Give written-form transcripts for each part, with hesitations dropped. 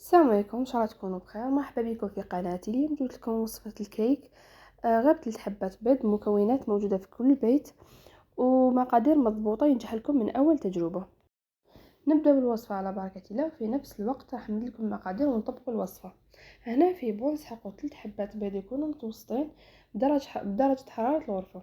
السلام عليكم، ان شاء الله تكونوا بخير. مرحبا بكم في قناتي. اليوم جبت لكم وصفه الكيك. غير 3 حبات بيض، مكونات موجوده في كل بيت ومقادير مضبوطه ينجح لكم من اول تجربه. نبدا بالوصفه على بركه الله، وفي نفس الوقت راح ندير لكم المقادير ونطبقوا الوصفه. هنا في بول نسحقوا 3 حبات بيض يكونوا متوسطين بدرجه حراره الغرفه.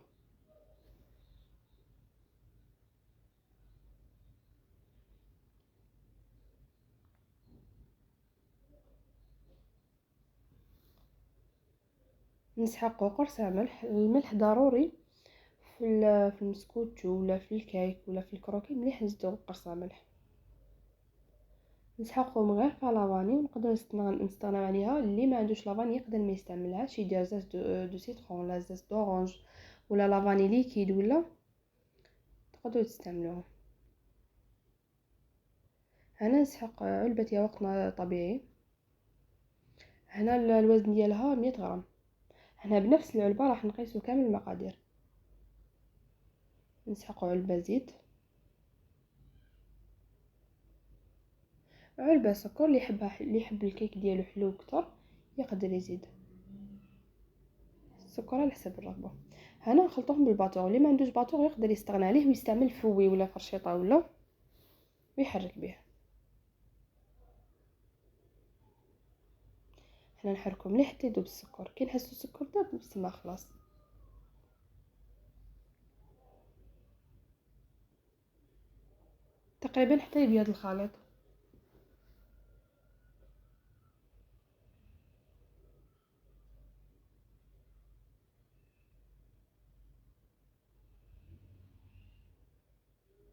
نسحقوا قرص ملح. الملح ضروري في المسكوت ولا في الكيك ولا في الكروكي، مليح نزيدو قرص ملح. نسحقهم غير في لافاني، ونقدر نستغناو عليها. اللي ما عندوش لافاني يقدر ما يستعملهاش، يدير زاز دو سيترون ولا زاز دورانج ولا لافاني ليكيد، ولا تقدروا تستعملوها. هنا نسحق علبه ياغورت طبيعي. هنا الوزن ديالها 100 غرام. هنا بنفس العلبه راح نقيسو كامل المقادير. نسحقوا علبه زيت، علبه سكر. اللي يحب الكيك ديالو حلو كتر يقدر يزيد السكر على حسب الرغبه. هنا نخلطوهم بالباطور. اللي ما عندوش باطور يقدر يستغنى عليه ويستعمل فوي ولا فرشيطه ولا ويحرك به. حنا نحركو مليح حتى يذوب السكر. كي نحسو السكر ذاب تما خلاص. تقريبا حتى يبيض الخليط.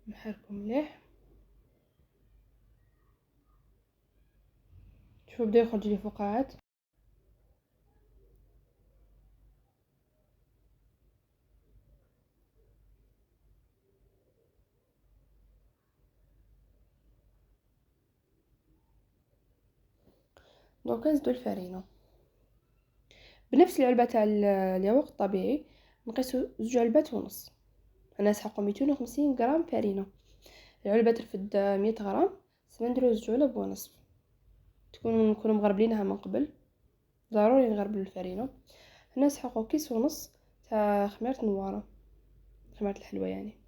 نحركو مليح. شوفوا بدا يخرج لي فقاعات. دونك نزيدو الفرينه بنفس العلبه تاع الياغورت الطبيعي. نقيسو 2 علبات ونص. انا نسحقو 250 غرام فرينه. العلبه ترفد 100 غرام، سما نديرو 2 علب ونص. نكونو مغربلينها من قبل. ضروري نغربلو الفرينه. هنا نسحقو كيس ونص تاع خميره نواره، خميره الحلوى يعني.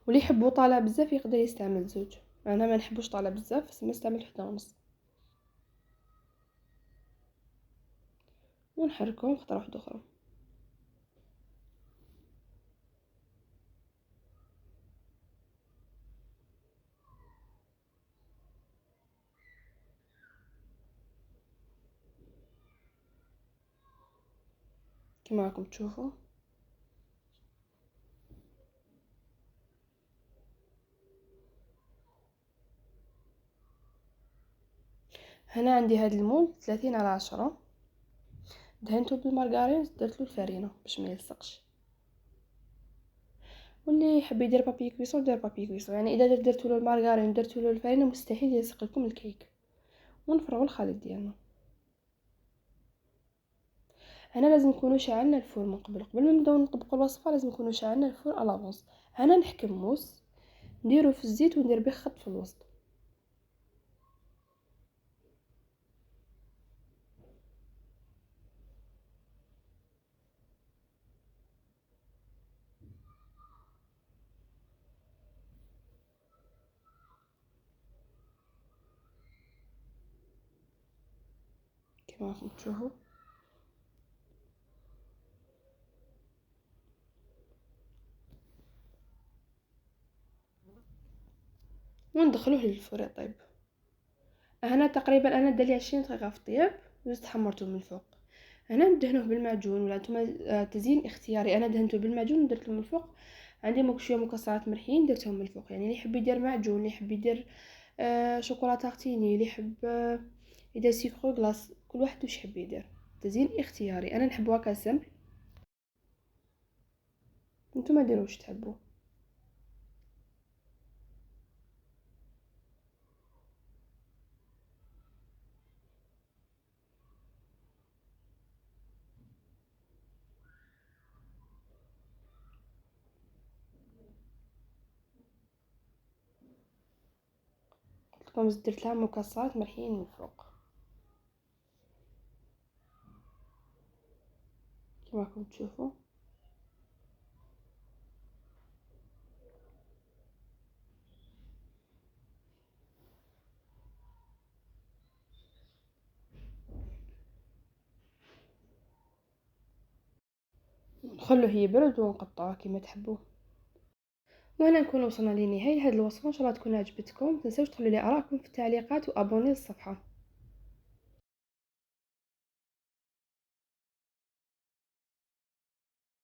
واللي يحبو طالع بزاف يقدر يستعمل 2. انا ما نحبوش طالع بزاف، سما نستعمل 1 ونص. ونحركهم خطره واحده اخرى. كما راكم تشوفوا. هنا عندي هاد المول 30 على 10. دهنته بالمارغرين، درتلو الفرينه باش ما يلصقش. واللي يحب يدير بابي كويسون يدير بابي كويسون، يعني اذا درتولو المارغرين ودرتولو الفرينه مستحيل يلصق لكم الكيك. ونفرغوا الخليط ديالنا. هنا لازم نكونوا شعلنا الفور من قبل ما نبداو نطبقوا الوصفه. لازم نكونوا شعلنا الفور على لافونس. هنا نحكم موس نديرو في الزيت وندير به خط في الوسط. كما راكم تشوفوا. وندخلوه للفور يطيب. هنا تقريبا انا دالي 20 دقيقه في الطياب، وزدت حمرته من الفوق. هنا ندهنوه بالمعجون، ولا نتوما تزيين اختياري. انا دهنته بالمعجون ودرت من الفوق. عندي شويه مكسرات مرحيين درتهم من الفوق. يعني اللي يحب يدير معجون، اللي يحب يدير شوكولاته تارتيني، اللي يحب يدير سيكرو غلاس، كل واحد واش يحب يدير. تزيين اختياري. انا نحب هكا سمبل، نتوما ديروا واش تحبوا. كما درت لها مكسرات ملحيين من الفوق كما راكم تشوفوا. نخلوه يبرد ونقطعوه كما تحبوا. وهنا نكون وصلنا لنهاية هذه الوصفة، ان شاء الله تكون عجبتكم. متنساوش تخلوا لي ارائكم في التعليقات وابوني للصفحه.